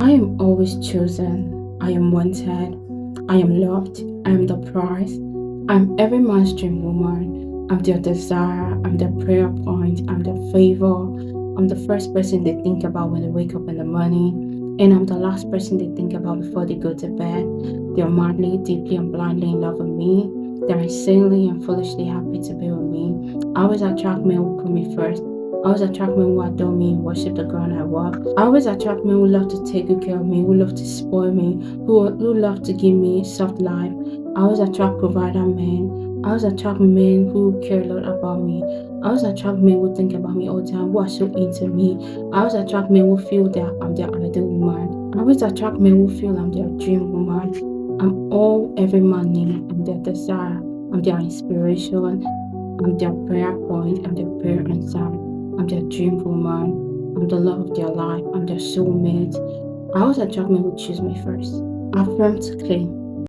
I am always chosen. I am wanted. I am loved. I am the prize. I'm every man's dream woman. I'm their desire. I'm their prayer point. I'm their favor. I'm the first person they think about when they wake up in the morning. And I'm the last person they think about before they go to bed. They are madly, deeply, and blindly in love with me. They're insanely and foolishly happy to be with me. I always attract men who put me first. I always attract men who adore me and worship the ground I walk. I always attract men who love to take good care of me, who love to spoil me, who love to give me soft life. I always attract provider men. I always attract men who care a lot about me. I always attract men who think about me all the time, who are so into me. I always attract men who feel that I'm their ideal woman. I always attract men who feel I'm their dream woman. I'm all every man needs. I'm their desire. I'm their inspiration. I'm their prayer point. I'm their prayer answer. I'm their dream woman. I'm the love of their life. I'm their soulmate. I always attract men who choose me first. Affirm to claim.